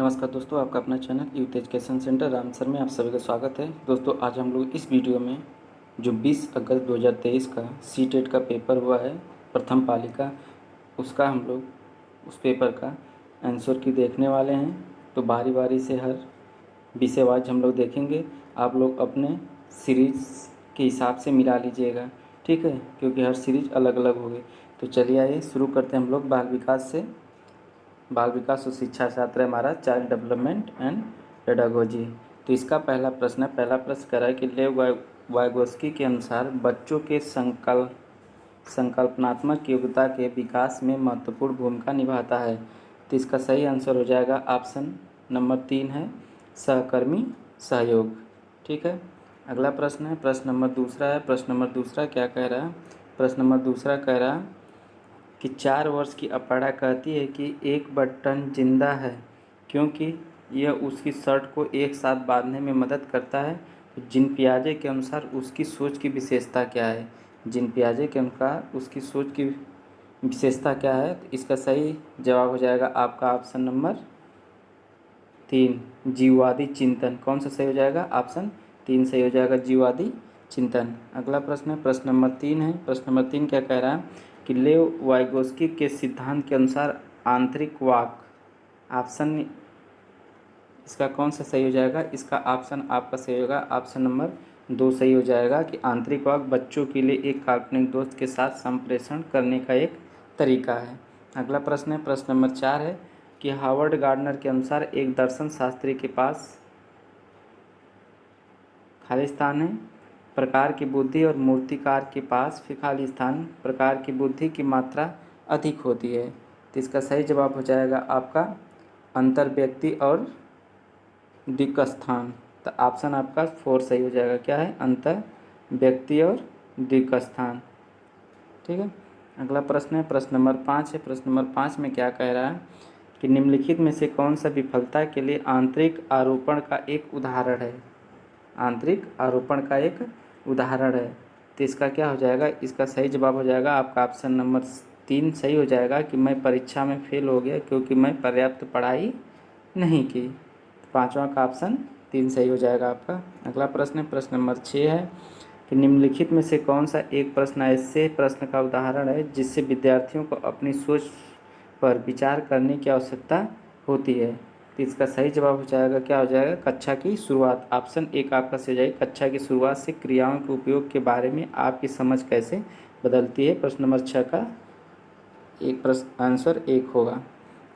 नमस्कार दोस्तों, आपका अपना channel youth education centre Ramsar में आप सभी का स्वागत है। दोस्तों, आज हम लोग इस वीडियो में जो 20 अगस्त 2023 का सीटेट का पेपर हुआ है प्रथम पाली का, उसका हम लोग उस पेपर का आंसर की देखने वाले हैं। तो बारी बारी से हर विषय वाइज हम लोग देखेंगे। आप लोग अपने सीरीज़ के हिसाब से मिला लीजिएगा, ठीक है, क्योंकि हर सीरीज़ अलग अलग होगी। तो चलिए आइए शुरू करते हैं हम लोग बाल विकास से। बाल विकास और शिक्षा शास्त्र है हमारा चाइल्ड डेवलपमेंट एंड पेडागोजी। तो इसका पहला प्रश्न कह रहा है कि लेव वाइगोस्की के अनुसार बच्चों के संकल्पनात्मक योग्यता के विकास में महत्वपूर्ण भूमिका निभाता है। तो इसका सही आंसर हो जाएगा ऑप्शन नंबर 3 है सहकर्मी सहयोग, ठीक है। अगला प्रश्न है प्रश्न नंबर दूसरा क्या कह रहा है। प्रश्न नंबर दूसरा कह रहा है कि 4 वर्ष की अपर्णा कहती है कि एक बटन जिंदा है क्योंकि यह उसकी शर्ट को एक साथ बांधने में मदद करता है। तो जिन पियाजे के अनुसार उसकी सोच की विशेषता क्या है। जिन पियाजे के अनुसार उसकी सोच की विशेषता क्या है। तो इसका सही जवाब हो जाएगा आपका ऑप्शन नंबर 3 जीववादी चिंतन। कौन सा सही हो जाएगा? ऑप्शन 3 सही हो जाएगा, जीववादी चिंतन। अगला प्रश्न है प्रश्न नंबर 3 है। प्रश्न नंबर 3 क्या कह रहा है कि लेव वाइगोस्की के सिद्धांत के अनुसार आंतरिक वाक ऑप्शन इसका कौन सा सही हो जाएगा? इसका ऑप्शन आपका सही होगा ऑप्शन नंबर 2 सही हो जाएगा कि आंतरिक वाक बच्चों के लिए एक काल्पनिक दोस्त के साथ संप्रेषण करने का एक तरीका है। अगला प्रश्न है प्रश्न नंबर 4 है कि हावर्ड गार्डनर के अनुसार एक दर्शन शास्त्री के पास खाली स्थान है प्रकार की बुद्धि और मूर्तिकार के पास फिर खाली स्थान प्रकार की बुद्धि की मात्रा अधिक होती है। तो इसका सही जवाब हो जाएगा आपका अंतर व्यक्ति और दिक् स्थान। तो ऑप्शन आपका 4 सही हो जाएगा। क्या है? अंतर व्यक्ति और दिक् स्थान, ठीक है। अगला प्रश्न है प्रश्न नंबर 5 है। प्रश्न नंबर 5 में क्या कह रहा है कि निम्नलिखित में से कौन सा विफलता के लिए आंतरिक आरोपण का एक उदाहरण है। आंतरिक आरोपण का एक उदाहरण है। तो इसका क्या हो जाएगा? इसका सही जवाब हो जाएगा आपका ऑप्शन नंबर 3 सही हो जाएगा कि मैं परीक्षा में फेल हो गया क्योंकि मैं पर्याप्त पढ़ाई नहीं की। तो 5वां का ऑप्शन 3 सही हो जाएगा आपका। अगला प्रश्न है प्रश्न नंबर 6 है कि निम्नलिखित में से कौन सा एक प्रश्न ऐसे प्रश्न का उदाहरण है जिससे विद्यार्थियों को अपनी सोच पर विचार करने की आवश्यकता होती है। तो इसका सही जवाब हो जाएगा क्या हो जाएगा? कक्षा की शुरुआत। ऑप्शन 1 आपका सही हो जाएगा कक्षा की शुरुआत से क्रियाओं के उपयोग के बारे में आपकी समझ कैसे बदलती है। प्रश्न नंबर 6 का एक प्रश्न आंसर 1 होगा।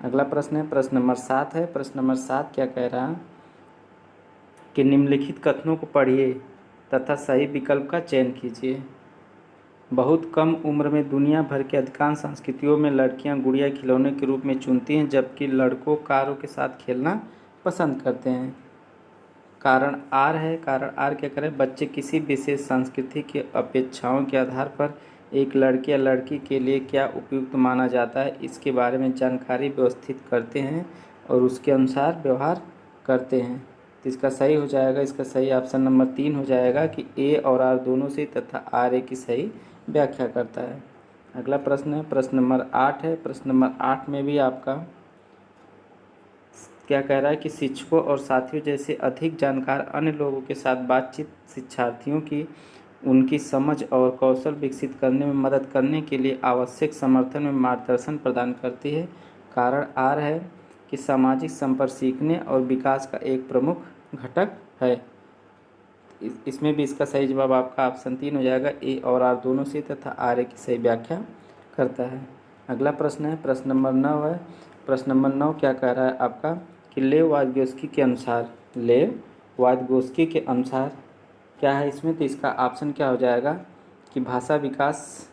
अगला प्रश्न है प्रश्न नंबर 7 है। प्रश्न नंबर 7 क्या कह रहा है कि निम्नलिखित कथनों को पढ़िए तथा सही विकल्प का चयन कीजिए। बहुत कम उम्र में दुनिया भर के अधिकांश संस्कृतियों में लड़कियां गुड़िया खिलौने के रूप में चुनती हैं जबकि लड़कों कारों के साथ खेलना पसंद करते हैं। कारण आर है। कारण आर क्या करें? बच्चे किसी विशेष संस्कृति की अपेक्षाओं के आधार पर एक लड़के या लड़की के लिए क्या उपयुक्त माना जाता है इसके बारे में जानकारी व्यवस्थित करते हैं और उसके अनुसार व्यवहार करते हैं। तो इसका सही हो जाएगा, इसका सही ऑप्शन नंबर 3 हो जाएगा कि ए और आर दोनों से तथा आर ए की सही व्याख्या करता है। अगला प्रश्न है प्रश्न नंबर 8 है। प्रश्न नंबर 8 में भी आपका क्या कह रहा है कि शिक्षकों और साथियों जैसे अधिक जानकार अन्य लोगों के साथ बातचीत शिक्षार्थियों की उनकी समझ और कौशल विकसित करने में मदद करने के लिए आवश्यक समर्थन में मार्गदर्शन प्रदान करती है। कारण आर है कि सामाजिक संपर्क सीखने और विकास का एक प्रमुख घटक है। इसमें भी इसका सही जवाब आपका ऑप्शन 3 हो जाएगा। ए और आर दोनों से तथा आर ए की सही व्याख्या करता है। अगला प्रश्न है प्रश्न नंबर 9 है। प्रश्न नंबर 9 क्या कह रहा है आपका कि लेव वाइगोस्की के अनुसार क्या है इसमें। तो इसका ऑप्शन क्या हो जाएगा कि भाषा विकास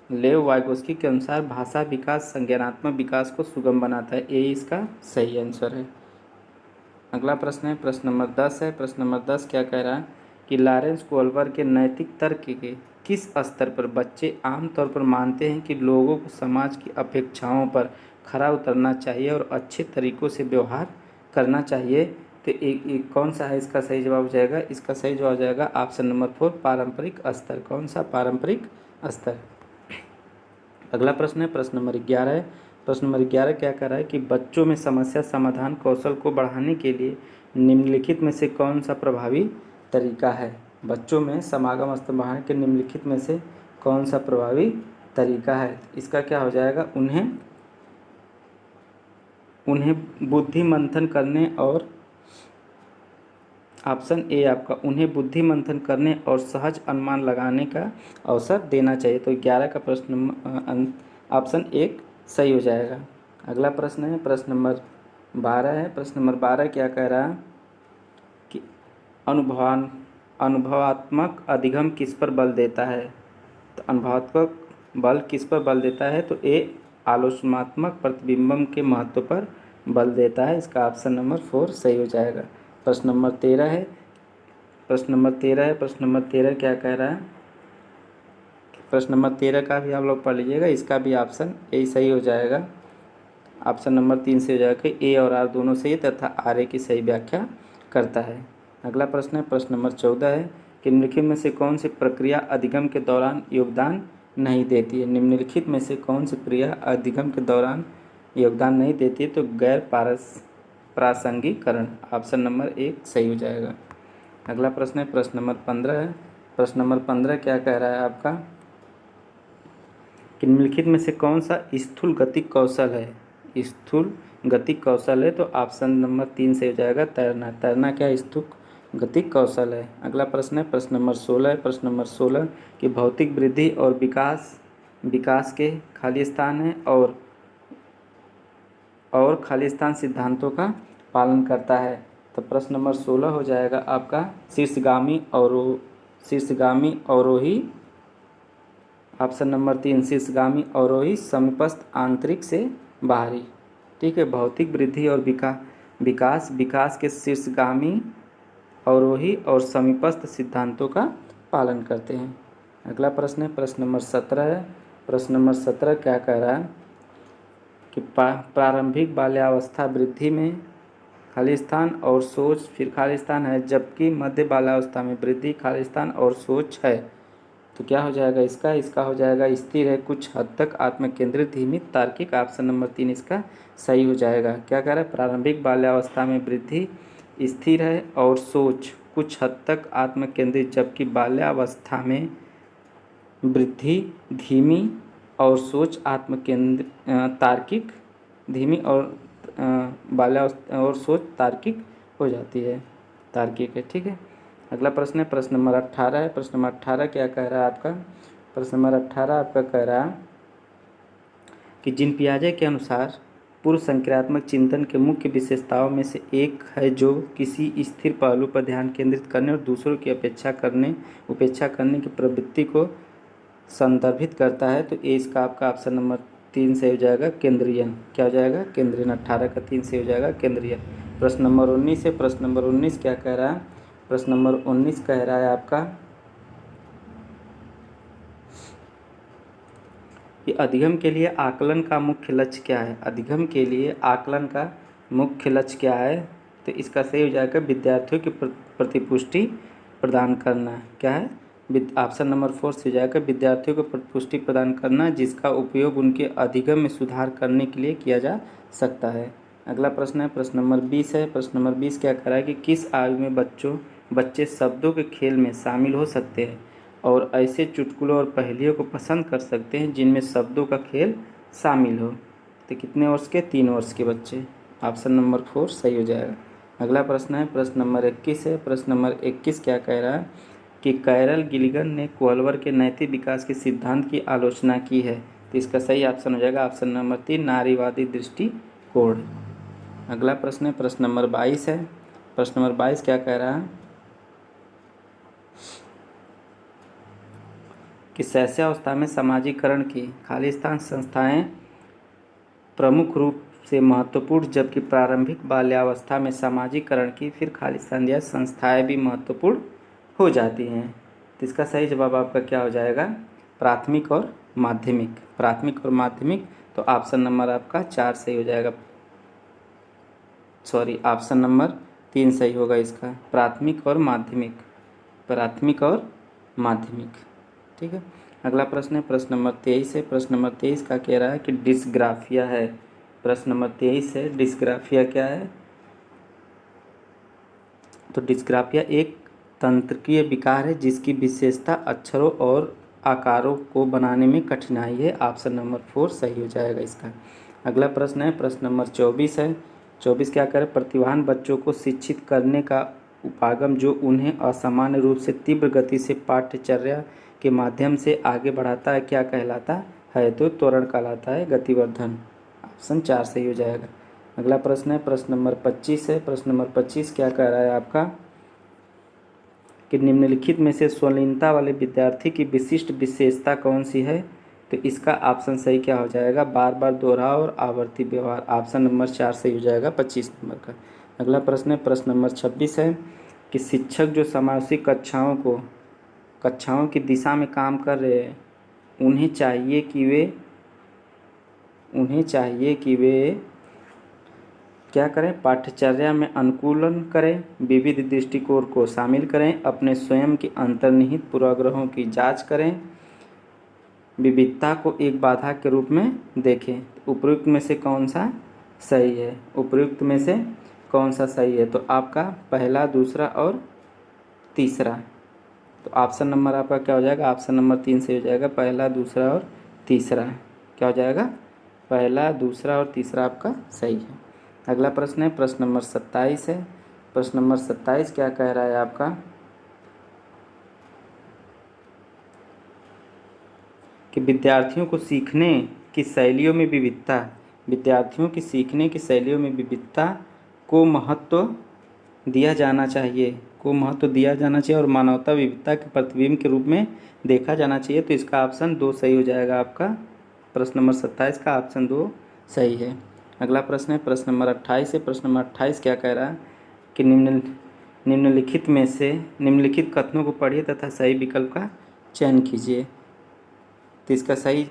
लेव वाइगोस्की के अनुसार भाषा विकास संज्ञानात्मक विकास को सुगम बनाता है। ए इसका सही आंसर है। अगला प्रश्न है प्रश्न नंबर 10 है। प्रश्न नंबर 10 क्या कह रहा है कि लॉरेंस कोल्बर के नैतिक तर्क के किस स्तर पर बच्चे आमतौर पर मानते हैं कि लोगों को समाज की अपेक्षाओं पर खरा उतरना चाहिए और अच्छे तरीक़ों से व्यवहार करना चाहिए। तो एक कौन सा है इसका सही जवाब हो जाएगा? इसका सही जवाब हो जाएगा ऑप्शन नंबर 4 पारंपरिक स्तर। कौन सा? पारंपरिक स्तर। अगला प्रश्न है प्रश्न नंबर 11 है। प्रश्न नंबर 11 क्या कर रहा है कि बच्चों में समस्या समाधान कौशल को बढ़ाने के लिए निम्नलिखित में से कौन सा प्रभावी तरीका है। बच्चों में समागम स्तर बढ़ाने के निम्नलिखित में से कौन सा प्रभावी तरीका है। इसका क्या हो जाएगा, उन्हें बुद्धि मंथन करने और ऑप्शन ए आपका उन्हें बुद्धि मंथन करने और सहज अनुमान लगाने का अवसर देना चाहिए। तो 11 का प्रश्न ऑप्शन एक सही हो जाएगा। अगला प्रश्न है प्रश्न नंबर 12 है। प्रश्न नंबर 12 क्या कह रहा है कि अनुभवात्मक अधिगम किस पर बल देता है। तो अनुभवात्मक बल किस पर बल देता है, तो ए आलोचनात्मक प्रतिबिंबम के महत्व पर बल देता है। इसका ऑप्शन नंबर 4 सही हो जाएगा। प्रश्न नंबर 13 है। प्रश्न नंबर 13 क्या कह रहा है, प्रश्न नंबर 13 का भी आप लोग पढ़ लीजिएगा, इसका भी ऑप्शन ए सही हो जाएगा। ऑप्शन नंबर 3 से हो जाएगा कि ए और आर दोनों सही तथा आर ए की सही व्याख्या करता है। अगला प्रश्न है प्रश्न नंबर 14 है कि निम्नलिखित में से कौन सी प्रक्रिया अधिगम के दौरान योगदान नहीं देती है। निम्नलिखित में से कौन सी क्रिया अधिगम के दौरान योगदान नहीं देती है, तो गैर प्रासंगिकरण ऑप्शन नंबर 1 सही हो जाएगा। अगला प्रश्न है प्रश्न नंबर 15 है। प्रश्न नंबर 15 क्या कह रहा है आपका कि निम्नलिखित में से कौन सा स्थूल गतिक कौशल है। स्थूल गतिक कौशल है तो ऑप्शन नंबर 3 से हो जाएगा तैरना। तैरना क्या स्थूल गतिक कौशल है। अगला प्रश्न है प्रश्न नंबर 16 है। प्रश्न नंबर 16 कि भौतिक वृद्धि और विकास के खाली स्थान है और खाली स्थान सिद्धांतों का पालन करता है। तो प्रश्न नंबर 16 हो जाएगा आपका शीर्षगामी अवरोही। ऑप्शन नंबर 3 शीर्षगामी अवरोही समीपस्थ आंतरिक से बाहरी। ठीक है, भौतिक वृद्धि और विकास के शीर्षगामी अवरोही और समीपस्थ सिद्धांतों का पालन करते हैं। अगला प्रश्न है प्रश्न नंबर 17 है। प्रश्न नंबर 17 क्या कह रहा है कि प्रारंभिक बाल्यावस्था वृद्धि में खाली स्थान और सोच फिर खाली स्थान है, जबकि मध्य बाल्यावस्था में वृद्धि खाली स्थान और सोच है। तो क्या हो जाएगा इसका हो जाएगा स्थिर है, कुछ हद तक आत्मकेंद्रित, धीमी, तार्किक। ऑप्शन नंबर 3 इसका सही हो जाएगा। क्या कह रहा है, प्रारंभिक बाल्यावस्था में वृद्धि स्थिर है और सोच कुछ हद तक आत्मकेंद्रित, जबकि बाल्यावस्था में वृद्धि धीमी और सोच तार्किक, धीमी और बाल्यावस्था और सोच तार्किक हो जाती है, तार्किक है। ठीक है, अगला प्रश्न है प्रश्न नंबर 18 है। प्रश्न नंबर 18 क्या कह रहा है आपका, प्रश्न नंबर 18 आपका कह रहा है कि जीन पियाजे के अनुसार पूर्व संक्रियात्मक चिंतन के मुख्य विशेषताओं में से एक है जो किसी स्थिर पहलू पर ध्यान केंद्रित करने और दूसरों की उपेक्षा करने की प्रवृत्ति को संदर्भित करता है। तो ये इसका आपका ऑप्शन नंबर 3 से हो जाएगा केंद्रीयन। क्या हो जाएगा, केंद्रीयन। 18 का 3 से हो जाएगा केंद्रीयन। प्रश्न नंबर 19 है। प्रश्न नंबर 19 क्या कह रहा है, प्रश्न नंबर 19 कह रहा है आपका कि अधिगम के लिए आकलन का मुख्य लक्ष्य क्या है। अधिगम के लिए आकलन का मुख्य लक्ष्य क्या है, तो इसका सही हो जाएगा विद्यार्थियों की प्रतिपुष्टि प्रदान करना। क्या है, ऑप्शन नंबर 4 से हो जाएगा विद्यार्थियों को प्रतिपुष्टि प्रदान करना, जिसका उपयोग उनके अधिगम में सुधार करने के लिए किया जा सकता है। अगला प्रश्न है प्रश्न नंबर 20 है। प्रश्न नंबर 20 क्या कह रहा है कि किस आयु में बच्चे शब्दों के खेल में शामिल हो सकते हैं और ऐसे चुटकुलों और पहेलियों को पसंद कर सकते हैं जिनमें शब्दों का खेल शामिल हो। तो कितने वर्ष के, 3 वर्ष के बच्चे। ऑप्शन नंबर 4 सही हो जाएगा। अगला प्रश्न है प्रश्न नंबर 21 है। प्रश्न नंबर 21 क्या कह रहा है कि कैरल गिलिगन ने कोहलवर के नैतिक विकास के सिद्धांत की आलोचना की है। तो इसका सही ऑप्शन हो जाएगा ऑप्शन नंबर 3 नारीवादी दृष्टिकोण। अगला प्रश्न है प्रश्न नंबर 22 है। प्रश्न नंबर 22 क्या कह रहा है कि शैशवावस्था में समाजीकरण की खाली स्थान संस्थाएं प्रमुख रूप से महत्वपूर्ण, जबकि प्रारंभिक बाल्यावस्था में समाजीकरण की फिर खाली स्थान या संस्थाएं भी महत्वपूर्ण हो जाती हैं। तो इसका सही जवाब आपका क्या हो जाएगा, प्राथमिक और माध्यमिक। प्राथमिक और माध्यमिक, तो ऑप्शन नंबर आपका 4 सही हो जाएगा, सॉरी ऑप्शन नंबर 3 सही होगा इसका, प्राथमिक और माध्यमिक। प्राथमिक और माध्यमिक। ठीक है, अगला प्रश्न है प्रश्न नंबर 23 है। प्रश्न नंबर 23 का कह रहा है कि डिस्ग्राफिया है। प्रश्न नंबर 23 है, डिस्ग्राफिया क्या है? तो डिस्ग्राफिया एक तंत्रिकीय विकार है जिसकी विशेषता अक्षरों और आकारों को बनाने में कठिनाई है। ऑप्शन नंबर 4 सही हो जाएगा इसका। अगला प्रश्न है प्रश्न नंबर 24 है। 24 क्या करे? प्रतिभावान बच्चों को शिक्षित करने का उपागम जो उन्हें असामान्य रूप से तीव्र गति से पाठ्यचर्या के माध्यम से आगे बढ़ाता है क्या कहलाता है? तो त्वरण कहलाता है, गतिवर्धन। ऑप्शन 4 सही हो जाएगा। अगला प्रश्न है प्रश्न नंबर 25 है। प्रश्न नंबर 25 क्या कह रहा है आपका कि निम्नलिखित में से स्वलीनता वाले विद्यार्थी की विशिष्ट विशेषता कौन सी है? तो इसका ऑप्शन सही क्या हो जाएगा? बार बार दोहराव और आवर्ती व्यवहार। ऑप्शन नंबर 4 सही हो जाएगा 25 नंबर का। अगला प्रश्न है प्रश्न नंबर 26 है कि शिक्षक जो समावेशी कक्षाओं की दिशा में काम कर रहे हैं उन्हें चाहिए कि वे क्या करें? पाठ्यचर्या में अनुकूलन करें, विविध दृष्टिकोण को शामिल करें, अपने स्वयं के अंतर्निहित पूर्वाग्रहों की जांच करें, विविधता को एक बाधा के रूप में देखें। उपयुक्त में से कौन सा सही है? उपयुक्त में से कौन सा सही है? तो आपका पहला, दूसरा और तीसरा। तो ऑप्शन नंबर आपका क्या हो जाएगा? ऑप्शन नंबर 3 सही हो जाएगा। पहला, दूसरा और तीसरा क्या हो जाएगा? पहला, दूसरा और तीसरा आपका सही है। अगला प्रश्न है प्रश्न नंबर 27 है। प्रश्न नंबर 27 क्या कह रहा है आपका कि विद्यार्थियों की सीखने की शैलियों में विविधता को महत्व दिया जाना चाहिए और मानवता विविधता के प्रतिबिंब के रूप में देखा जाना चाहिए। तो इसका ऑप्शन 2 सही हो जाएगा आपका। प्रश्न नंबर 27 का ऑप्शन 2 सही है। अगला प्रश्न है प्रश्न नंबर 28 है। प्रश्न नंबर 28 क्या कह रहा है कि निम्नलिखित कथनों को पढ़िए तथा सही विकल्प का चयन कीजिए। तो इसका सही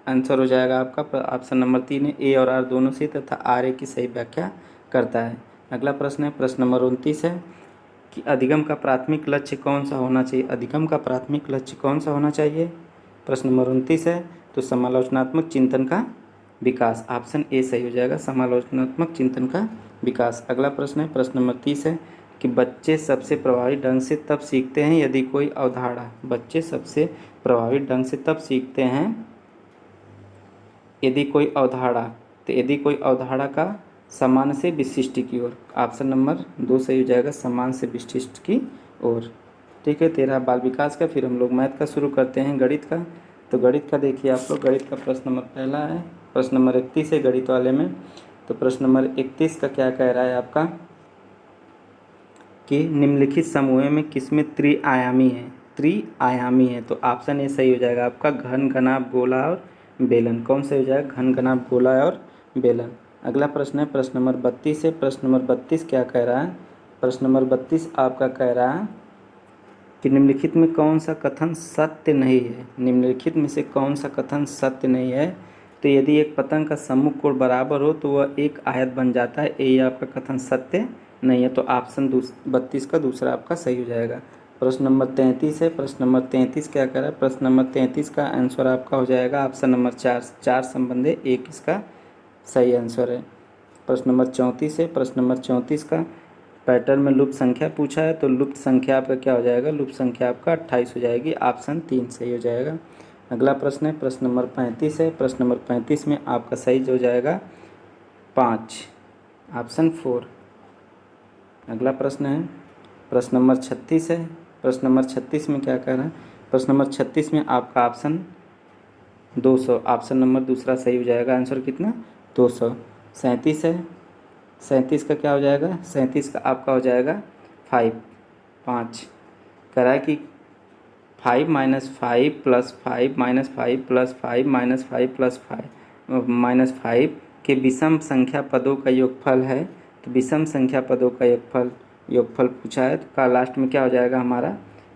आंसर हो जाएगा आपका ऑप्शन नंबर 3 है, ए और आर दोनों से तथा आर ए की सही व्याख्या करता है। अगला प्रश्न है प्रश्न नंबर 29 है कि अधिगम का प्राथमिक लक्ष्य कौन सा होना चाहिए? अधिगम का प्राथमिक लक्ष्य कौन सा होना चाहिए? प्रश्न नंबर 29 है तो समालोचनात्मक चिंतन का विकास। ऑप्शन ए सही हो जाएगा, समालोचनात्मक चिंतन का विकास। अगला प्रश्न है प्रश्न नंबर 30 है कि बच्चे सबसे प्रभावी ढंग से तब सीखते हैं यदि कोई अवधारणा यदि कोई अवधारणा का समान से विशिष्ट की ओर। ऑप्शन नंबर 2 सही हो जाएगा, समान से विशिष्ट की ओर। ठीक है, 13 बाल विकास का। फिर हम लोग मैथ का शुरू करते हैं, गणित का। तो गणित का देखिए आप लोग, गणित का प्रश्न नंबर पहला है, प्रश्न नंबर 31 है गणित वाले में। तो प्रश्न नंबर 31 का क्या कह रहा है आपका कि निम्नलिखित समूह में किसमें त्रिआयामी है? तो ऑप्शन ए सही हो जाएगा आपका, घन, घनाभ, गोला और बेलन। कौन सही हो जाएगा? घन, घनाभ, गोला और बेलन। अगला प्रश्न है प्रश्न नंबर 32 है। प्रश्न नंबर 32 क्या कह रहा है? प्रश्न नंबर 32 आपका कह रहा है कि निम्नलिखित में कौन सा कथन सत्य नहीं है? निम्नलिखित में से कौन सा कथन सत्य नहीं है? तो यदि एक पतंग का सम्मुख कोण बराबर हो तो वह एक आयत बन जाता है। ये आपका कथन सत्य नहीं है। तो ऑप्शन 32 का दूसरा आपका सही हो जाएगा। प्रश्न नंबर 33 है। प्रश्न नंबर 33 क्या कह रहा है? प्रश्न नंबर 33 का आंसर आपका हो जाएगा ऑप्शन नंबर 4 संबंध है, एक इसका सही आंसर है। प्रश्न नंबर 34 है। प्रश्न नंबर 34 का पैटर्न में लुप्त संख्या पूछा है, तो लुप्त संख्या आपका क्या हो जाएगा? लुप्त संख्या आपका 28 हो जाएगी। ऑप्शन 3 सही हो जाएगा। अगला प्रश्न है प्रश्न नंबर 35 है। प्रश्न नंबर 35 में आपका सही हो जाएगा 5, ऑप्शन 4। अगला प्रश्न है प्रश्न नंबर 36 है। प्रश्न नंबर 36 में क्या कह रहा है? प्रश्न नंबर 36 में आपका ऑप्शन 200, ऑप्शन नंबर दूसरा सही हो जाएगा। आंसर कितना? 200। 37 है। 37 का क्या हो जाएगा? 37 का आपका हो जाएगा 5 कह रहा है कि 5 - 5 + 5 - 5 + 5 - 5 + 5 के विषम संख्या पदों का योगफल है। तो विषम संख्या पदों का योगफल पूछा है, तो का लास्ट में क्या हो जाएगा? हमारा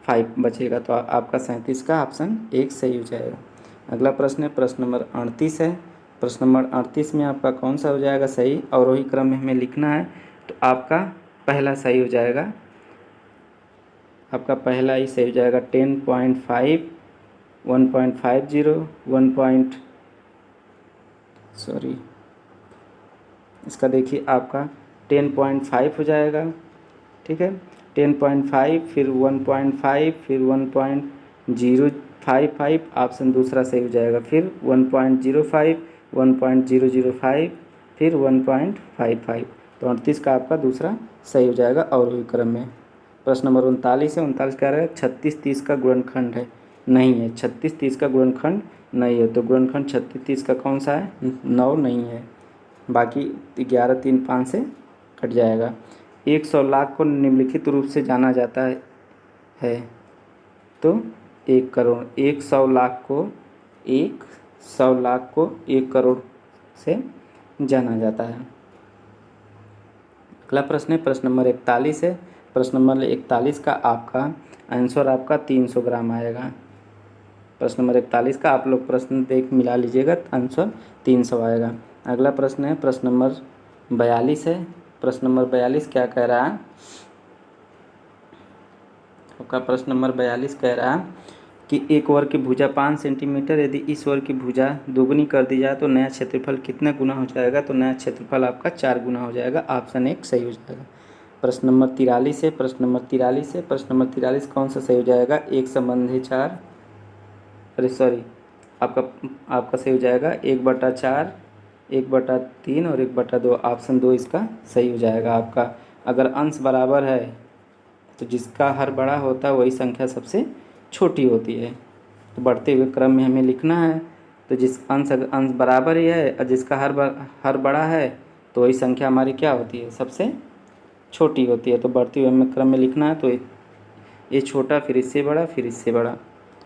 5 बचेगा। तो आपका 37 का ऑप्शन 1 सही हो जाएगा। अगला प्रश्न है प्रश्न नंबर 38 है। प्रश्न नंबर 38 में आपका कौन सा हो जाएगा सही? अवरोही क्रम में हमें लिखना है, तो आपका पहला सही हो जाएगा। आपका पहला ही सही हो जाएगा 10.5 1.50 इसका देखिए आपका 10.5 हो जाएगा, ठीक है। 10.5 फिर 1.5 फिर 1.055, ऑप्शन दूसरा सही हो जाएगा। फिर 1.05 1.005 फिर 1.55, तो 38 का आपका दूसरा सही हो जाएगा अवरोही क्रम में। प्रश्न नंबर 39 है। 39 क्या रहा है? 36 30 का गुणनखंड है, नहीं है। 36 30 का गुणनखंड नहीं है, तो गुणनखंड 36 30 का कौन सा है? 9 नहीं है। बाकी 11 3 5 से कट जाएगा। 100 लाख को निम्नलिखित रूप से जाना जाता है तो 1 करोड़। 100 लाख को 1 करोड़ से जाना जाता है। अगला प्रश्न है प्रश्न नंबर 41 है। प्रश्न नंबर 41 का आपका आंसर आपका 300 ग्राम आएगा। प्रश्न नंबर 41 का आप लोग प्रश्न देख मिला लीजिएगा, आंसर 300 आएगा। अगला प्रश्न है प्रश्न नंबर 42 है। प्रश्न नंबर 42 क्या कह रहा है? आपका प्रश्न नंबर 42 कह रहा है कि एक वर्ग की भुजा 5 सेंटीमीटर, यदि इस वर्ग की भुजा दोगुनी कर दी जाए तो नया क्षेत्रफल कितना गुना हो जाएगा? तो नया क्षेत्रफल आपका 4 गुना हो जाएगा। ऑप्शन 1 सही हो जाएगा। प्रश्न नंबर 43 है। प्रश्न नंबर 43 है। प्रश्न नंबर 43 कौन सा सही हो जाएगा? एक संबंधी 4, आपका सही हो जाएगा 1/4, 1/3 और 1/2। ऑप्शन 2 इसका सही हो जाएगा आपका। अगर अंश बराबर है तो जिसका हर बड़ा होता है वही संख्या सबसे छोटी होती है। तो बढ़ते हुए क्रम में हमें लिखना है, तो जिस अंश बराबर ही है और जिसका हर बड़ा है तो वही संख्या हमारी क्या होती है? सबसे छोटी होती है। तो बढ़ते हुए हमें क्रम में लिखना है, तो ये छोटा फिर इससे बड़ा फिर इससे बड़ा।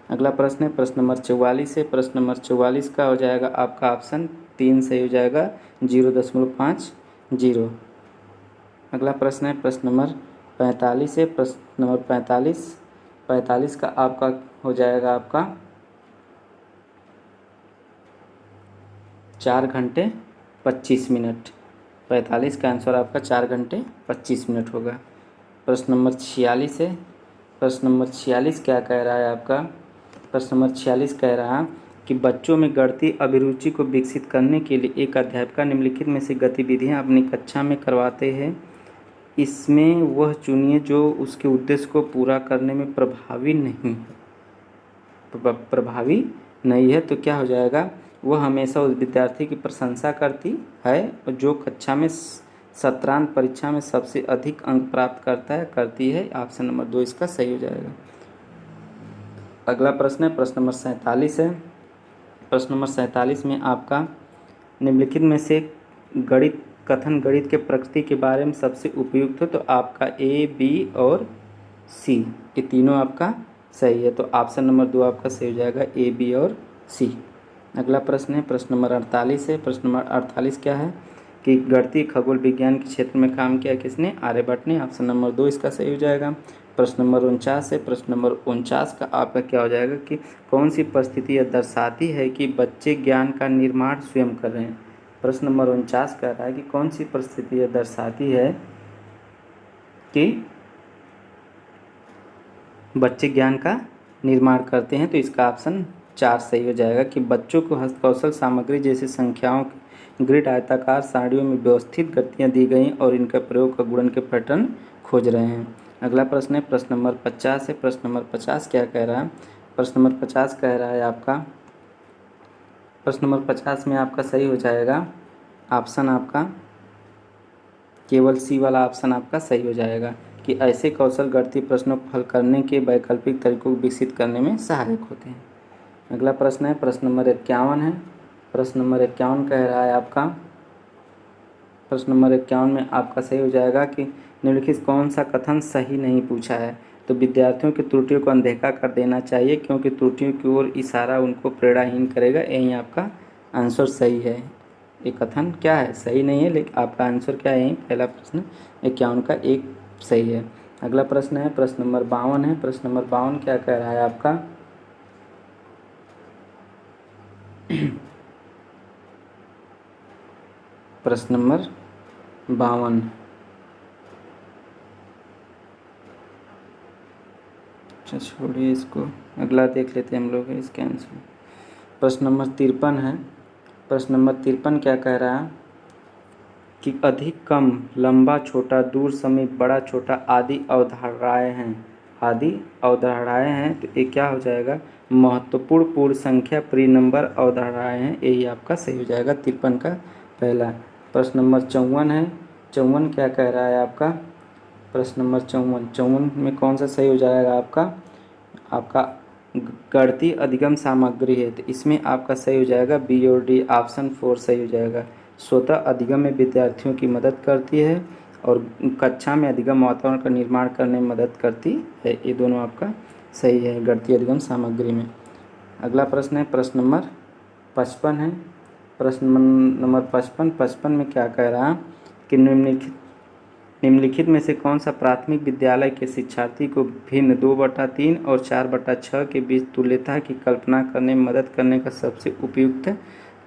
अगला प्रश्न है प्रश्न नंबर 44 है। प्रश्न नंबर 44 का हो जाएगा आपका ऑप्शन 3 सही हो जाएगा, 0.50। अगला प्रश्न है प्रश्न नंबर 45 है। प्रश्न नंबर 45 का आपका हो जाएगा आपका 4 घंटे 25 मिनट। 45 का आंसर आपका 4 घंटे 25 मिनट होगा। प्रश्न नंबर 46 है। प्रश्न नंबर 46 क्या कह रहा है आपका? प्रश्न नंबर 46 कह रहा है कि बच्चों में गणितीय अभिरुचि को विकसित करने के लिए एक अध्यापिका निम्नलिखित में से गतिविधियां अपनी कक्षा में करवाते हैं, इसमें वह चुनिए जो उसके उद्देश्य को पूरा करने में प्रभावी नहीं है। तो क्या हो जाएगा? वह हमेशा उस विद्यार्थी की प्रशंसा करती है और जो कक्षा में सत्रांत परीक्षा में सबसे अधिक अंक प्राप्त करती है। ऑप्शन नंबर 2 इसका सही हो जाएगा। अगला प्रश्न है प्रश्न नंबर 47 है। प्रश्न नंबर 47 में आपका निम्नलिखित में से कथन गणित के प्रकृति के बारे में सबसे उपयुक्त हो, तो आपका ए बी और सी ये तीनों आपका सही है। तो ऑप्शन नंबर 2 आपका सही हो जाएगा, ए बी और सी। अगला प्रश्न है प्रश्न नंबर 48 है। प्रश्न नंबर 48 क्या है कि गणितीय खगोल विज्ञान के क्षेत्र में काम किया किसने? आर्यभट्ट ने। ऑप्शन नंबर 2 इसका सही हो जाएगा। प्रश्न नंबर 49 है। प्रश्न नंबर 49 का आपका क्या हो जाएगा कि कौन सी परिस्थिति यह दर्शाती है कि बच्चे ज्ञान का निर्माण स्वयं कर रहे हैं? प्रश्न नंबर 49 कह रहा है कि कौन सी परिस्थिति यह दर्शाती है कि बच्चे ज्ञान का निर्माण करते हैं? तो इसका ऑप्शन 4 सही हो जाएगा कि बच्चों को हस्तकौशल सामग्री जैसे संख्याओं ग्रिड आयताकार साड़ियों में व्यवस्थित गतियाँ दी गई और इनका प्रयोग का गुणन के पैटर्न खोज रहे हैं। अगला प्रश्न है प्रश्न नंबर 50 है। प्रश्न नंबर 50 क्या कह रहा है? प्रश्न नंबर 50 कह रहा है आपका प्रश्न नंबर 50 में आपका सही हो जाएगा ऑप्शन आपका केवल सी वाला ऑप्शन आपका सही हो जाएगा कि ऐसे कौशल गणितीय प्रश्नों को हल करने के वैकल्पिक तरीकों को विकसित करने में सहायक होते हैं। अगला प्रश्न है प्रश्न नंबर 51 है। प्रश्न नंबर 51 कह रहा है आपका प्रश्न नंबर 51 में आपका सही हो जाएगा कि निम्नलिखित कौन सा कथन सही नहीं पूछा है? तो विद्यार्थियों की त्रुटियों को अनदेखा कर देना चाहिए क्योंकि त्रुटियों की ओर इशारा उनको प्रेरणाहीन करेगा। यही आपका आंसर सही है। ये कथन क्या है? सही नहीं है, लेकिन आपका आंसर क्या है? पहला प्रश्न 51 का 1 सही है। अगला प्रश्न है प्रश्न नंबर 52 है। प्रश्न नंबर 52 क्या कह रहा है आपका प्रश्न नंबर 52 अच्छा छोड़िए इसको, अगला देख लेते हैं हम लोग इसके आंसर। प्रश्न नंबर 53 है। प्रश्न नंबर 53 क्या कह रहा है कि अधिक कम, लंबा छोटा, दूर समीप, बड़ा छोटा आदि अवधारणाएँ हैं। आदि अवधारणाएँ हैं तो ये क्या हो जाएगा, महत्वपूर्ण पूर्ण संख्या प्री नंबर अवधारणाएँ हैं। यही आपका सही हो जाएगा 53 का पहला। प्रश्न नंबर 54 है। 54 क्या कह रहा है आपका, प्रश्न नंबर 54 में कौन सा सही हो जाएगा आपका गणितीय अधिगम सामग्री है तो इसमें आपका सही हो जाएगा बी और डी, ऑप्शन 4 सही हो जाएगा। स्वतः अधिगम में विद्यार्थियों की मदद करती है और कक्षा में अधिगम वातावरण का निर्माण करने में मदद करती है। ये दोनों आपका सही है गणितीय अधिगम सामग्री में। अगला प्रश्न है प्रश्न नंबर 55 है। प्रश्न नंबर 55 में क्या कह रहा है कि निम्नलिखित में से कौन सा प्राथमिक विद्यालय के शिक्षार्थी को भिन्न 2/3 और 4/6 के बीच तुल्यता की कल्पना करने में मदद करने का सबसे उपयुक्त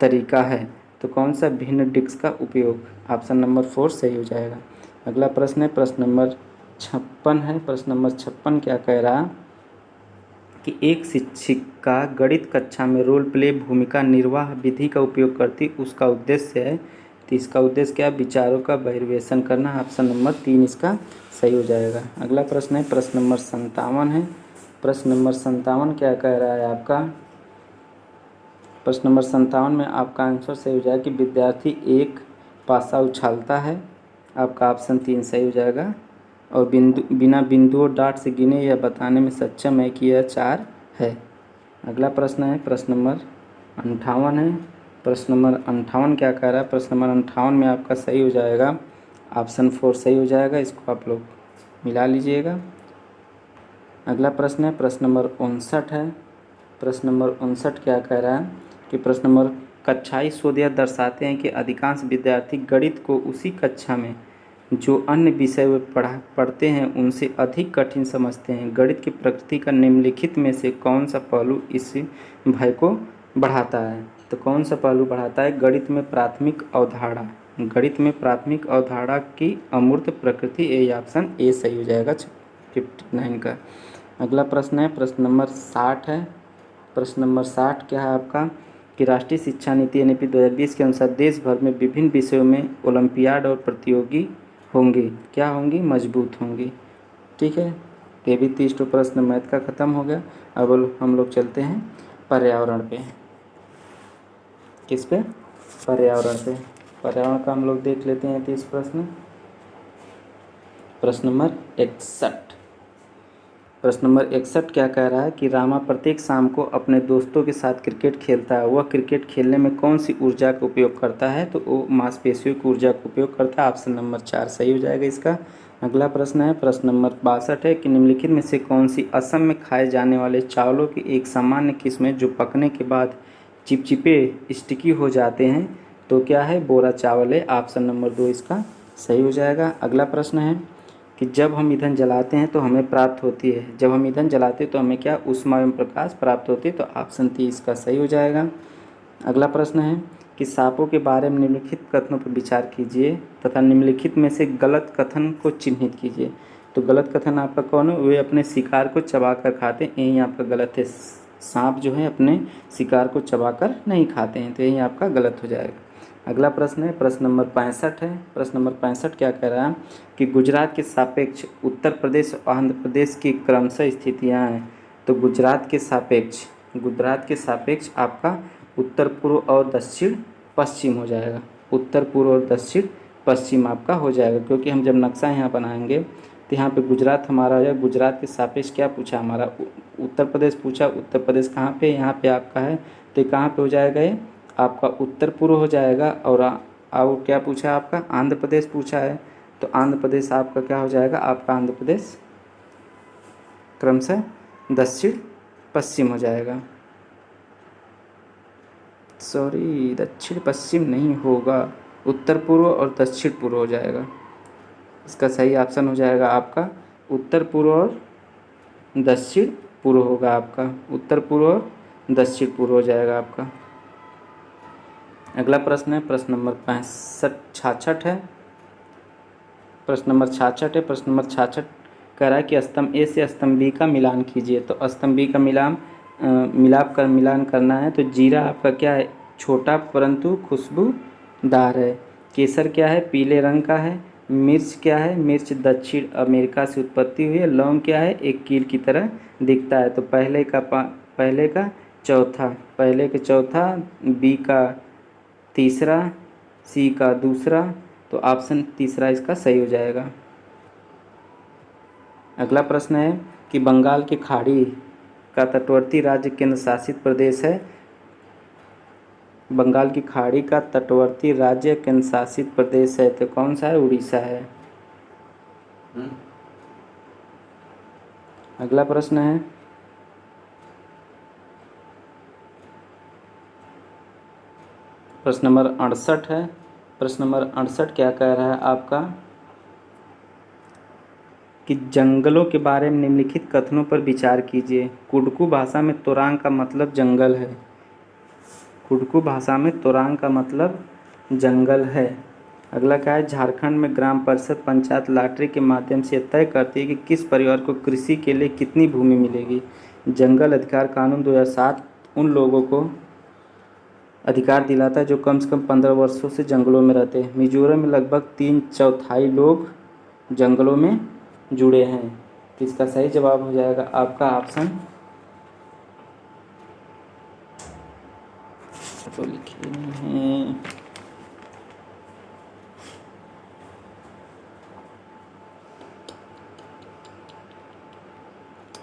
तरीका है। तो कौन सा भिन्न डिस्क का उपयोग, ऑप्शन नंबर 4 सही हो जाएगा। अगला प्रश्न है प्रश्न नंबर 56 है। प्रश्न नंबर 56 क्या कह रहा कि एक शिक्षिका गणित कक्षा में रोल प्ले भूमिका निर्वाह विधि का उपयोग करती, उसका उद्देश्य है। तो इसका उद्देश्य क्या, विचारों का बहिर्वेशन करना। ऑप्शन नंबर 3 इसका सही हो जाएगा। अगला प्रश्न है प्रश्न नंबर 57 है। प्रश्न नंबर 57 क्या कह रहा है आपका, प्रश्न नंबर 57 में आपका आंसर सही हो जाएगा कि विद्यार्थी एक पासा उछालता है। आपका ऑप्शन 3 सही हो जाएगा। और बिना बिंदुओं डॉट से गिने यह बताने में सक्षम है कि यह 4 है। अगला प्रश्न है प्रश्न नंबर 58 है। प्रश्न नंबर 58 क्या कह रहा है, प्रश्न नंबर 58 में आपका सही हो जाएगा ऑप्शन 4 सही हो जाएगा। इसको आप लोग मिला लीजिएगा। अगला प्रश्न है प्रश्न नंबर 59 है। प्रश्न नंबर 59 क्या कह रहा है कि प्रश्न नंबर कक्षाई शोध यह दर्शाते हैं कि अधिकांश विद्यार्थी गणित को उसी कक्षा में जो अन्य विषय वे पढ़ते हैं उनसे अधिक कठिन समझते हैं। गणित की प्रकृति का निम्नलिखित में से कौन सा पहलू इस भय को बढ़ाता है। तो कौन सा पहलू बढ़ाता है, गणित में प्राथमिक अवधारणा, गणित में प्राथमिक अवधारणा की अमूर्त प्रकृति। ये ऑप्शन ए सही हो जाएगा 59 का। अगला प्रश्न है प्रश्न नंबर 60 है। प्रश्न नंबर 60 क्या है आपका कि राष्ट्रीय शिक्षा नीति NEP 2020 के अनुसार देश भर में विभिन्न विषयों में ओलंपियाड और प्रतियोगी होंगे, क्या होंगी, मजबूत होंगी। ठीक है, ये भी 30 प्रश्न मैथ का ख़त्म हो गया। अब हम लोग चलते हैं पर्यावरण पे। किस पे, पर्यावरण पे। पर्यावरण का हम लोग देख लेते हैं 30 प्रश्न। प्रश्न नंबर 61। प्रश्न नंबर 61 क्या कह रहा है कि रामा प्रत्येक शाम को अपने दोस्तों के साथ क्रिकेट खेलता है। वह क्रिकेट खेलने में कौन सी ऊर्जा का उपयोग करता है। तो वो मांसपेशियों की ऊर्जा का उपयोग करता है। ऑप्शन नंबर 4 सही हो जाएगा इसका। अगला प्रश्न है प्रश्न नंबर 62 है कि निम्नलिखित में से कौन सी असम में खाए जाने वाले चावलों की एक सामान्य किस्म है जो पकने के बाद चिपचिपे स्टिकी हो जाते हैं। तो क्या है, बोरा चावल है। ऑप्शन नंबर 2 इसका सही हो जाएगा। अगला प्रश्न है कि जब हम ईंधन जलाते हैं तो हमें प्राप्त होती है, जब हम ईंधन जलाते हैं तो हमें क्या, ऊष्मा एवं प्रकाश प्राप्त होती है। तो ऑप्शन 3 इसका सही हो जाएगा। अगला प्रश्न है कि सांपों के बारे में निम्नलिखित कथनों पर विचार कीजिए तथा निम्नलिखित में से गलत कथन को चिन्हित कीजिए। तो गलत कथन आपका कौन है, वे अपने शिकार को चबाकर खाते हैं। यही आपका गलत है। सांप जो है अपने शिकार को चबाकर नहीं खाते हैं, तो यही आपका गलत हो जाएगा। अगला प्रश्न है प्रश्न नंबर 65 है। प्रश्न नंबर 65 क्या कह रहा है कि गुजरात के सापेक्ष उत्तर प्रदेश और आंध्र प्रदेश की क्रमशः स्थितियाँ हैं। तो गुजरात के सापेक्ष आपका उत्तर पूर्व और दक्षिण पश्चिम हो जाएगा। उत्तर पूर्व और दक्षिण पश्चिम आपका हो जाएगा, क्योंकि हम जब नक्शा यहाँ बनाएंगे तो यहाँ पे गुजरात हमारा हो जाएगा। गुजरात के सापेक्ष क्या पूछा हमारा, उत्तर प्रदेश पूछा। उत्तर प्रदेश कहाँ पे, यहाँ पे आपका है। तो कहाँ पे हो जाएगा, ये आपका उत्तर पूर्व हो जाएगा। और क्या पूछा आपका, आंध्र प्रदेश पूछा है। तो आंध्र प्रदेश आपका क्या हो जाएगा, आपका आंध्र प्रदेश क्रमशः दक्षिण पश्चिम हो जाएगा। सॉरी, दक्षिण पश्चिम नहीं होगा, उत्तर पूर्व और दक्षिण पूर्व हो जाएगा। इसका सही ऑप्शन हो जाएगा आपका उत्तर पूर्व और दक्षिण पूर्व होगा। आपका उत्तर पूर्व और दक्षिण पूर्व हो जाएगा आपका। अगला प्रश्न है प्रश्न नंबर 66 है। प्रश्न नंबर 66 है। प्रश्न नंबर 66 कह रहा है कि स्तंभ ए से स्तंभ बी का मिलान कीजिए। तो स्तंभ बी का मिलान करना है। तो जीरा आपका क्या है, छोटा परंतु खुशबूदार है। केसर क्या है, पीले रंग का है। मिर्च क्या है, मिर्च दक्षिण अमेरिका से उत्पत्ति हुई है। लौंग क्या है, एक कील की तरह दिखता है। तो पहले का चौथा, बी का तीसरा, सी का दूसरा। तो ऑप्शन तीसरा इसका सही हो जाएगा। अगला प्रश्न है कि बंगाल की खाड़ी का तटवर्ती राज्य केंद्र शासित प्रदेश है। बंगाल की खाड़ी का तटवर्ती राज्य केंद्र शासित प्रदेश है, तो कौन सा है, उड़ीसा है। अगला प्रश्न है प्रश्न नंबर 68 है। प्रश्न नंबर 68 क्या कह रहा है आपका कि जंगलों के बारे में निम्नलिखित कथनों पर विचार कीजिए। कुडकू भाषा में तोरांग का मतलब जंगल है। कुडकू भाषा में तोरांग का मतलब जंगल है। अगला क्या है, झारखंड में ग्राम परिषद पंचायत लॉटरी के माध्यम से तय करती है कि किस परिवार को कृषि के लिए कितनी भूमि मिलेगी। जंगल अधिकार कानून 2007 उन लोगों को अधिकार दिलाता है जो कम से कम 15 वर्षों से जंगलों में रहते हैं। मिजोरम में लगभग 3/4 लोग जंगलों में जुड़े हैं। तो इसका सही जवाब हो जाएगा आपका ऑप्शन, तो लिखे हैं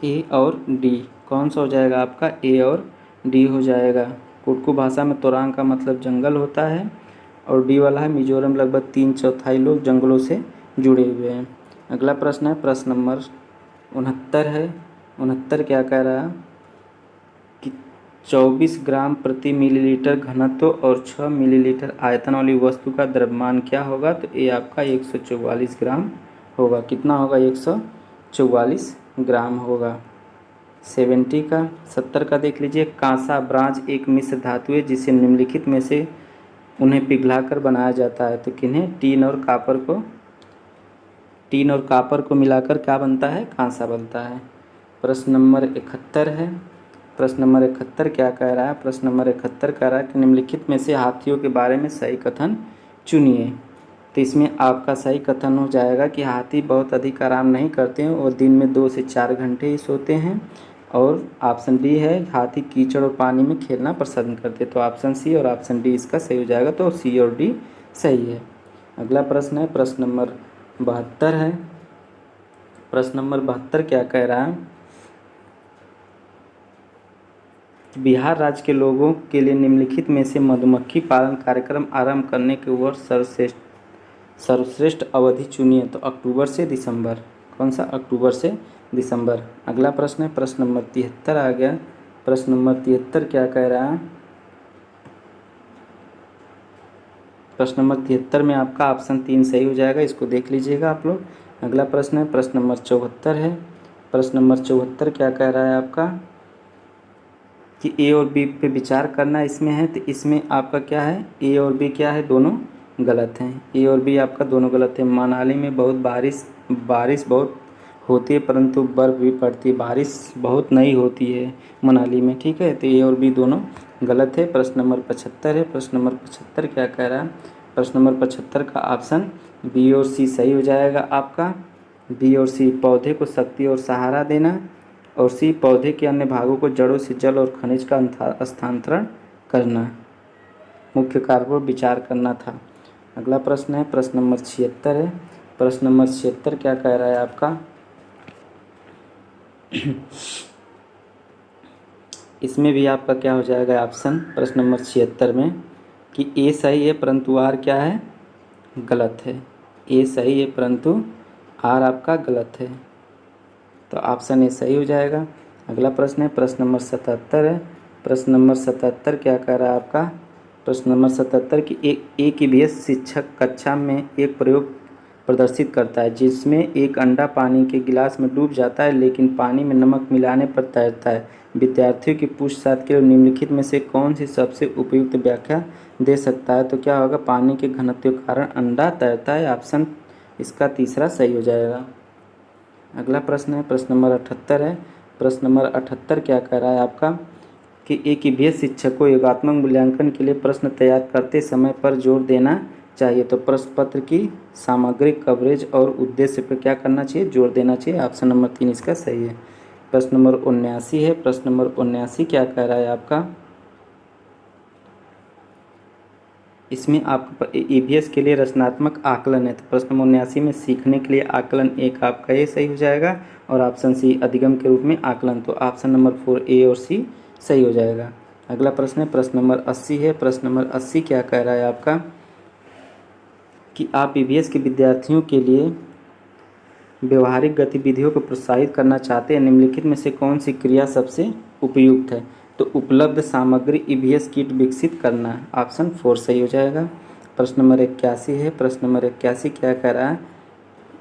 ए और डी। कौन सा हो जाएगा आपका, ए और डी हो जाएगा। कुडकू भाषा में तोरांग का मतलब जंगल होता है और डी वाला है मिजोरम लगभग 3/4 लोग जंगलों से जुड़े हुए हैं। अगला प्रश्न है प्रश्न नंबर 69 है। 69 क्या कह रहा है कि 24 ग्राम प्रति मिलीलीटर घनत्व और 6 मिलीलीटर आयतन वाली वस्तु का द्रव्यमान क्या होगा। तो ये आपका 144 ग्राम होगा। कितना होगा, 144 ग्राम होगा। 70 का देख लीजिए। कांसा ब्रांज एक मिश्र धातु है जिसे निम्नलिखित में से उन्हें पिघलाकर बनाया जाता है। तो किन्हें, टीन और कापर को मिलाकर क्या बनता है, कांसा बनता है। प्रश्न नंबर 71 है। प्रश्न नंबर 71 क्या कह रहा है, प्रश्न नंबर 71 कह रहा है कि निम्नलिखित में से हाथियों के बारे में सही कथन चुनिए। तो इसमें आपका सही कथन हो जाएगा कि हाथी बहुत अधिक आराम नहीं करते हैं और दिन में 2 से 4 घंटे ही सोते हैं। और ऑप्शन डी है, हाथी कीचड़ और पानी में खेलना पसंद करते। तो ऑप्शन सी और ऑप्शन डी इसका सही हो जाएगा। तो सी और डी सही है। अगला प्रश्न है प्रश्न नंबर 72 है। प्रश्न नंबर 72 क्या कह रहा है, बिहार राज्य के लोगों के लिए निम्नलिखित में से मधुमक्खी पालन कार्यक्रम आरंभ करने के वर्ष सर्वश्रेष्ठ अवधि चुनिए। तो अक्टूबर से दिसंबर। कौन सा, अक्टूबर से दिसंबर। अगला प्रश्न है प्रश्न नंबर 73 आ गया। प्रश्न नंबर 73 क्या कह रहा है, प्रश्न नंबर 73 में आपका ऑप्शन 3 सही हो जाएगा। इसको देख लीजिएगा आप लोग। अगला प्रश्न है प्रश्न नंबर 74 है। प्रश्न नंबर 74 क्या कह रहा है आपका कि ए और बी पे विचार करना इसमें है। तो इसमें आपका क्या है, ए और बी क्या है, दोनों गलत हैं। ए और बी आपका दोनों गलत है। मनाली में बहुत बारिश बहुत होती है परंतु बर्फ़ भी पड़ती है। बारिश बहुत नहीं होती है मनाली में, ठीक है। तो ए और बी दोनों गलत है। प्रश्न नंबर 75 है। प्रश्न नंबर 75 क्या कह रहा है, प्रश्न नंबर 75 का ऑप्शन बी और सी सही हो जाएगा आपका। बी और सी, पौधे को शक्ति और सहारा देना, और सी, पौधे के अन्य भागों को जड़ों से जल और खनिज का स्थानांतरण करना, मुख्य कार्य पर विचार करना था। अगला प्रश्न है प्रश्न नंबर 76 है। प्रश्न नंबर 76 क्या कह रहा है आपका इसमें भी आपका क्या हो जाएगा ऑप्शन प्रश्न नंबर 76 में कि ए सही है परंतु आर क्या है, गलत है। ए सही है परंतु आर आपका गलत है। तो ऑप्शन ए सही हो जाएगा। अगला प्रश्न है प्रश्न नंबर 77 है। प्रश्न नंबर 77 क्या कह रहा है आपका, प्रश्न नंबर 77 की एक ईवीएस शिक्षक कक्षा में एक प्रयोग प्रदर्शित करता है जिसमें एक अंडा पानी के गिलास में डूब जाता है लेकिन पानी में नमक मिलाने पर तैरता है। विद्यार्थियों की पूछताछ के लिए निम्नलिखित में से कौन सी सबसे उपयुक्त व्याख्या दे सकता है। तो क्या होगा, पानी के घनत्व के कारण अंडा तैरता है। ऑप्शन इसका तीसरा सही हो जाएगा। अगला प्रश्न है प्रश्न नंबर 78 है। प्रश्न नंबर 78 क्या कह रहा है आपका कि एक ईवीएस शिक्षक को योगात्मक मूल्यांकन के लिए प्रश्न तैयार करते समय पर जोर देना चाहिए। तो प्रश्न पत्र की सामग्री, कवरेज और उद्देश्य पर क्या करना चाहिए, जोर देना चाहिए। ऑप्शन नंबर 3 इसका सही है। प्रश्न नंबर 79 है। प्रश्न नंबर 79 क्या कह रहा है आपका, इसमें आपका ईवीएस के लिए रचनात्मक आकलन है। तो प्रश्न नंबर 79 में सीखने के लिए आकलन एक आपका ये सही हो जाएगा और ऑप्शन सी अधिगम के रूप में आकलन। तो ऑप्शन नंबर 4 ए और सी सही हो जाएगा। अगला प्रश्न है प्रश्न नंबर 80 है। प्रश्न नंबर 80 क्या कह रहा है आपका कि आप ईवीएस के विद्यार्थियों के लिए व्यवहारिक गतिविधियों को प्रोत्साहित करना चाहते हैं, निम्नलिखित में से कौन सी क्रिया सबसे उपयुक्त है। तो उपलब्ध सामग्री ईवीएस किट विकसित करना, ऑप्शन 4 सही हो जाएगा। प्रश्न नंबर 81 है। प्रश्न नंबर 81 क्या कह रहा है,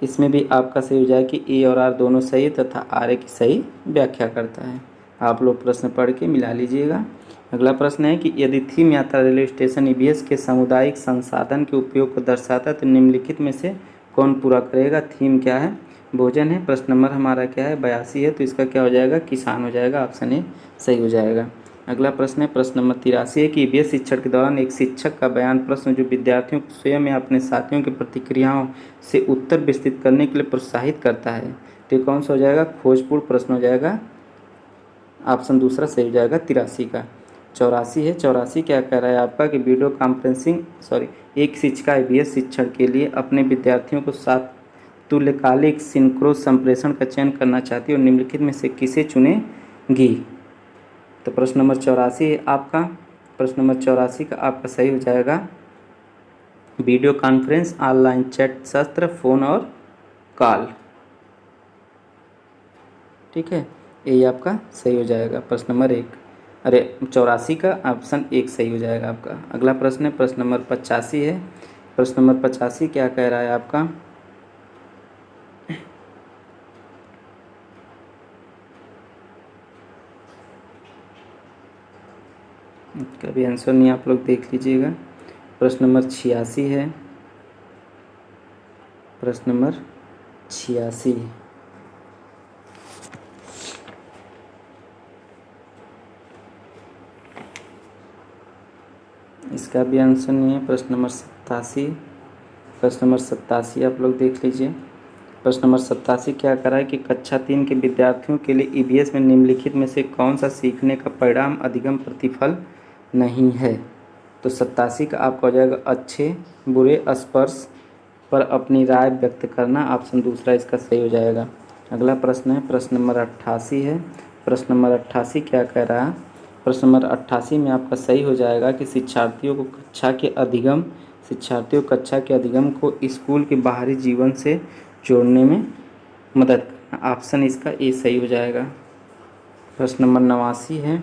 इसमें भी आपका सही हो जाएगा कि ए और आर दोनों सही तथा आर ए की सही व्याख्या करता है। आप लोग प्रश्न पढ़ के मिला लीजिएगा। अगला प्रश्न है कि यदि थीम यात्रा रेलवे स्टेशन ईवीएस के सामुदायिक संसाधन के उपयोग को दर्शाता है तो निम्नलिखित में से कौन पूरा करेगा। थीम क्या है, भोजन है। प्रश्न नंबर हमारा क्या है 82 है, तो इसका क्या हो जाएगा, किसान हो जाएगा। ऑप्शन ए सही हो जाएगा। अगला प्रश्न है प्रश्न नंबर 83 है कि ईवीएस शिक्षण के दौरान एक शिक्षक का बयान प्रश्न जो विद्यार्थियों को स्वयं या अपने साथियों की प्रतिक्रियाओं से उत्तर विस्तृत करने के लिए प्रोत्साहित करता है। तो ये कौन सा हो जाएगा, खोजपूर्ण प्रश्न हो जाएगा। ऑप्शन दूसरा सही हो जाएगा 83 का। 84 है। 84 क्या कह रहा है आपका कि वीडियो कॉन्फ्रेंसिंग एक शिक्षिका ईवीएस शिक्षण के लिए अपने विद्यार्थियों को साथ तुल्यकालिक सिंक्रो संप्रेषण का चयन करना चाहती है और निम्नलिखित में से किसे चुनेगी। तो प्रश्न नंबर 84 है आपका। प्रश्न नंबर 84 का आपका सही हो जाएगा वीडियो कॉन्फ्रेंस, ऑनलाइन चैट सत्र, फ़ोन और कॉल। ठीक है, यही आपका सही हो जाएगा प्रश्न नंबर 1। 84 का ऑप्शन 1 सही हो जाएगा आपका। अगला प्रश्न है प्रश्न नंबर 85 है। प्रश्न नंबर 85 क्या कह रहा है आपका, इसका भी आंसर नहीं, आप लोग देख लीजिएगा। प्रश्न नंबर 86 है। प्रश्न नंबर 86 इसका भी आंसर नहीं है। प्रश्न नंबर 87। प्रश्न नंबर 87 आप लोग देख लीजिए। प्रश्न नंबर 87 क्या करा है कि कक्षा 3 के विद्यार्थियों के लिए ईवीएस में निम्नलिखित में से कौन सा सीखने का परिणाम अधिगम प्रतिफल नहीं है। तो 87 का आपका हो जाएगा अच्छे बुरे स्पर्श पर अपनी राय व्यक्त करना। ऑप्शन दूसरा इसका सही हो जाएगा। अगला प्रश्न है प्रश्न नंबर 88 है। प्रश्न नंबर 88 क्या कह रहा है, प्रश्न नंबर 88 में आपका सही हो जाएगा कि शिक्षार्थियों कक्षा के अधिगम को स्कूल के बाहरी जीवन से जोड़ने में मदद करना। ऑप्शन इसका ए सही हो जाएगा। प्रश्न नंबर 89 है।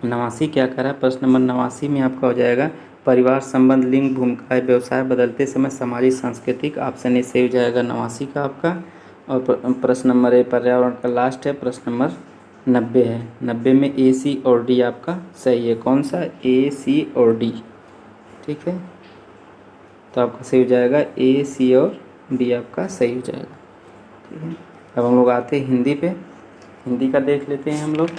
89 क्या कह रहा है, प्रश्न नंबर 89 में आपका हो जाएगा परिवार संबंध, लिंग, भूमिकाएं, व्यवसाय बदलते समय सामाजिक सांस्कृतिक। ऑप्शन ए सही हो जाएगा 89 का आपका। और प्रश्न नंबर ए पर्यावरण का लास्ट है। प्रश्न नंबर 90 है। 90 में ए, सी और डी आपका सही है। कौन सा, ए, सी और डी। ठीक है, तो आपका सही हो जाएगा ए, सी और डी आपका सही हो जाएगा। ठीक है, अब हम लोग आते हैं हिंदी पे। हिंदी का देख लेते हैं हम लोग।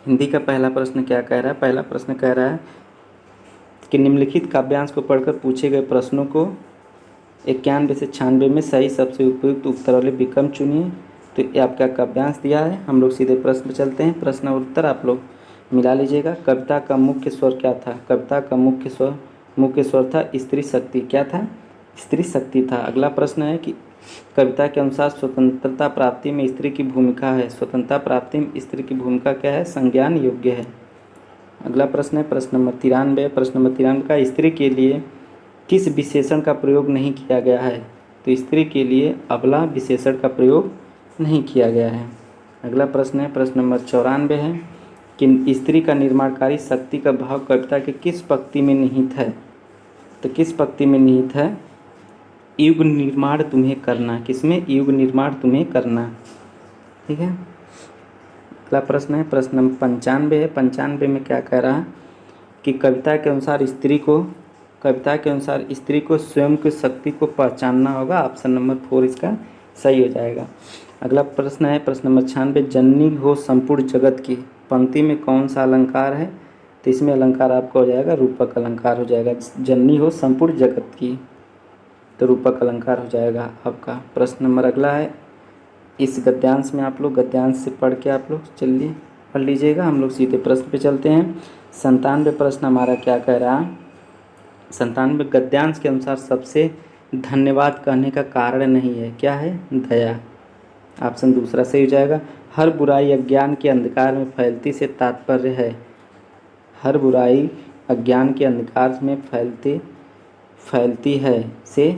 हिंदी का पहला प्रश्न क्या कह रहा है, पहला प्रश्न कह रहा है कि निम्नलिखित काव्यांश को पढ़कर पूछे गए प्रश्नों को 91 से 96 में सही सबसे उपयुक्त उत्तर वाले विकल्प चुनिए। तो ये आपका काव्यांश दिया है। हम लोग सीधे प्रश्न पर चलते हैं। प्रश्न और उत्तर आप लोग मिला लीजिएगा। कविता का मुख्य स्वर क्या था, कविता का मुख्य स्वर था स्त्री शक्ति। क्या था, स्त्री शक्ति था। अगला प्रश्न है कि कविता के अनुसार स्वतंत्रता प्राप्ति में स्त्री की भूमिका है। स्वतंत्रता प्राप्ति में स्त्री की भूमिका क्या है, संज्ञान योग्य है। अगला प्रश्न है प्रश्न नंबर 93। प्रश्न नंबर 93 का स्त्री के लिए किस विशेषण का प्रयोग नहीं किया गया है। तो स्त्री के लिए अबला विशेषण का प्रयोग नहीं किया गया है। अगला प्रश्न है प्रश्न नंबर 94 है कि स्त्री का निर्माणकारी शक्ति का भाव कविता के किस पंक्ति में निहित है। तो किस पंक्ति में निहित है, युग निर्माण तुम्हें करना। किसमें, युग निर्माण तुम्हें करना। ठीक है, अगला प्रश्न है प्रश्न नंबर 95 है। 95 में क्या कह रहा है कि कविता के अनुसार स्त्री को कविता के अनुसार स्त्री को स्वयं की शक्ति को पहचानना होगा। ऑप्शन नंबर 4 इसका सही हो जाएगा। अगला प्रश्न है प्रश्न नंबर 96, जननी हो संपूर्ण जगत की पंक्ति में कौन सा अलंकार है? तो इसमें अलंकार आपका हो जाएगा रूपक अलंकार हो जाएगा। जननी हो संपूर्ण जगत की, तो रूपक अलंकार हो जाएगा आपका। प्रश्न नंबर अगला है, इस गद्यांश में आप लोग गद्यांश से पढ़ के आप लोग चलिए पढ़ लीजिएगा। हम लोग सीधे प्रश्न पे चलते हैं। 97 प्रश्न हमारा क्या कह रहा है? 97 गद्यांश के अनुसार सबसे धन्यवाद कहने का कारण नहीं है, क्या है? दया। ऑप्शन दूसरा सही हो जाएगा। हर बुराई अज्ञान के अंधकार में फैलती से तात्पर्य है। हर बुराई अज्ञान के अंधकार में फैलती है से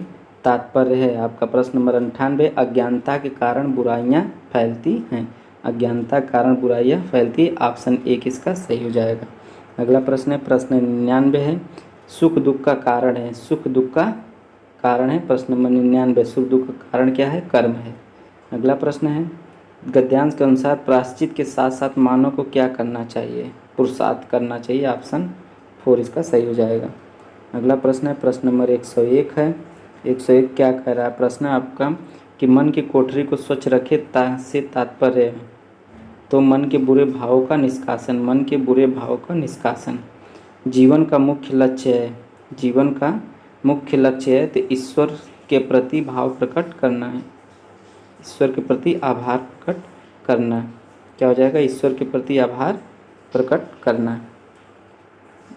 तात्पर्य है। आपका प्रश्न नंबर 98, अज्ञानता के कारण बुराइयां फैलती हैं। अज्ञानता के कारण बुराइयां फैलती है। ऑप्शन 1 इसका सही हो जाएगा। अगला प्रश्न है प्रश्न 99 है, सुख दुख का कारण है। सुख दुख का कारण है। प्रश्न नंबर 99, सुख दुख का कारण क्या है? कर्म है। अगला प्रश्न है, गद्यांश के अनुसार प्रायश्चित के साथ साथ मानव को क्या करना चाहिए? पुरुषार्थ करना चाहिए। ऑप्शन 4 इसका सही हो जाएगा। अगला प्रश्न है प्रश्न नंबर 101 है। 101 क्या कह रहा है प्रश्न आपका कि मन की कोठरी को स्वच्छ रखे से तात्पर्य है। तो मन के बुरे भावों का निष्कासन, मन के बुरे भावों का निष्कासन जीवन का मुख्य लक्ष्य है। जीवन का मुख्य लक्ष्य है तो ईश्वर के प्रति भाव प्रकट करना है। ईश्वर के प्रति आभार प्रकट करना। क्या हो जाएगा? ईश्वर के प्रति आभार प्रकट करना।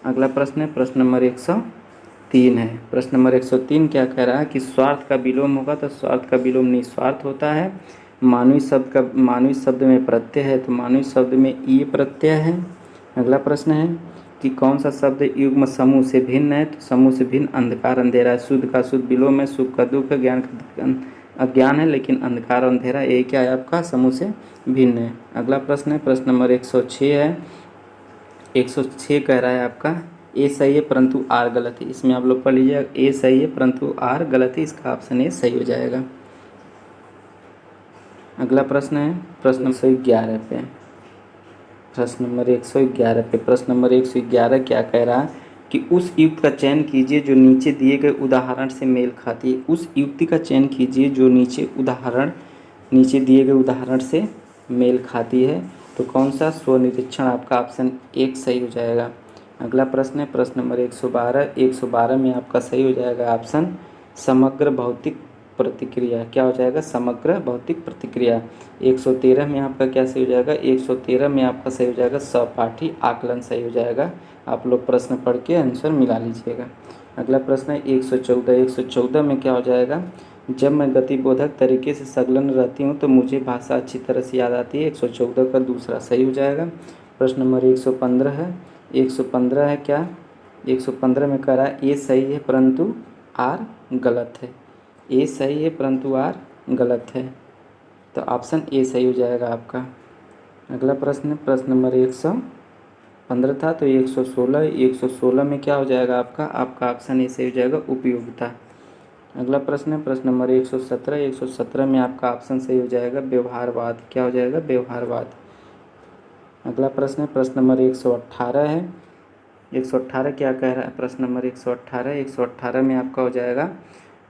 अगला प्रश्न है प्रश्न नंबर 103 है। प्रश्न नंबर 103 क्या कह रहा है कि स्वार्थ का विलोम होगा तो स्वार्थ का विलोम निस्वार्थ होता है। मानवीय शब्द में प्रत्यय है तो मानवीय शब्द में ई प्रत्यय है। अगला प्रश्न है कि कौन सा शब्द युग्म समूह से भिन्न है? तो समूह से भिन्न अंधकार अंधेरा है। शुद्ध का शुद्ध विलोम है, सुख का दुख है, ज्ञान का अज्ञान है, लेकिन अंधकार और अंधेरा ये क्या है आपका? समूह से भिन्न है। अगला प्रश्न है प्रश्न नंबर 106 है। 106 कह रहा है आपका ए सही है परंतु आर गलत है। इसमें आप लोग पढ़ लीजिए, ए सही है परंतु आर गलत है। इसका ऑप्शन ए सही हो जाएगा। अगला प्रश्न है प्रश्न नंबर 111 पे। प्रश्न नंबर 111 पे प्रश्न नंबर 111 क्या कह रहा है कि उस युक्ति का चयन कीजिए जो नीचे दिए गए उदाहरण से मेल खाती है। उस युक्ति का चयन कीजिए जो नीचे दिए गए उदाहरण से मेल खाती है। तो कौन सा? स्वनिरीक्षण। आपका ऑप्शन 1 सही हो जाएगा। अगला प्रश्न है प्रश्न नंबर 112। 112 में आपका सही हो जाएगा ऑप्शन समग्र भौतिक प्रतिक्रिया। क्या हो जाएगा? समग्र भौतिक प्रतिक्रिया। 113 में आपका क्या सही हो जाएगा? 113 में आपका सही हो जाएगा सहपाठी आकलन सही हो जाएगा। आप लोग प्रश्न पढ़ के आंसर मिला लीजिएगा। अगला प्रश्न है 114। 114 में क्या हो जाएगा? जब मैं गतिबोधक तरीके से संलग्न रहती हूँ तो मुझे भाषा अच्छी तरह से याद आती है। 114 का दूसरा सही हो जाएगा। प्रश्न नंबर 115 है। 115 है क्या? 115 में कह रहा है ए सही है परंतु आर गलत है। ए सही है परंतु आर गलत है। तो ऑप्शन ए सही हो जाएगा आपका। अगला प्रश्न प्रश्न नंबर 115 था तो 116। 116 में क्या हो जाएगा आपका? आपका ऑप्शन ए सही हो जाएगा उपयोगिता। अगला प्रश्न है प्रश्न नंबर 117। 117 में आपका ऑप्शन सही हो जाएगा व्यवहारवाद। क्या हो जाएगा? व्यवहारवाद। अगला प्रश्न है प्रश्न नंबर 118 है। 118 क्या कह रहा है? प्रश्न नंबर 118 में आपका हो जाएगा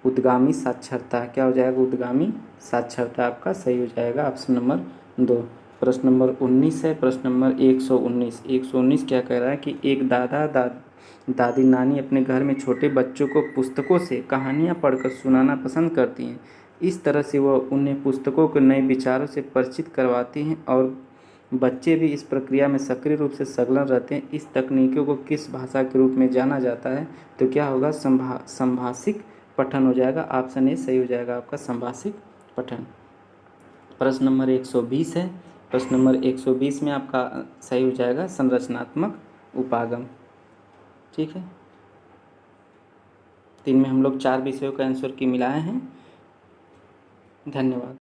उद्गामी साक्षरता। क्या हो जाएगा? उद्गामी साक्षरता आपका सही हो जाएगा ऑप्शन नंबर 2। प्रश्न नंबर 19 है। प्रश्न नंबर 119। 119 क्या कह रहा है कि एक दादी नानी अपने घर में छोटे बच्चों को पुस्तकों से कहानियाँ पढ़कर सुनाना पसंद करती हैं। इस तरह से वह उन्हें पुस्तकों के नए विचारों से परिचित करवाती हैं और बच्चे भी इस प्रक्रिया में सक्रिय रूप से संलग्न रहते हैं। इस तकनीकों को किस भाषा के रूप में जाना जाता है? तो क्या होगा? संभाषिक पठन हो जाएगा। ऑप्शन ए सही हो जाएगा आपका संभाषिक पठन। प्रश्न नंबर 120 है। प्रश्न नंबर 120 में आपका सही हो जाएगा संरचनात्मक उपागम। ठीक है, 3 में हम लोग 4 विषयों का आंसर की मिलाए हैं। धन्यवाद।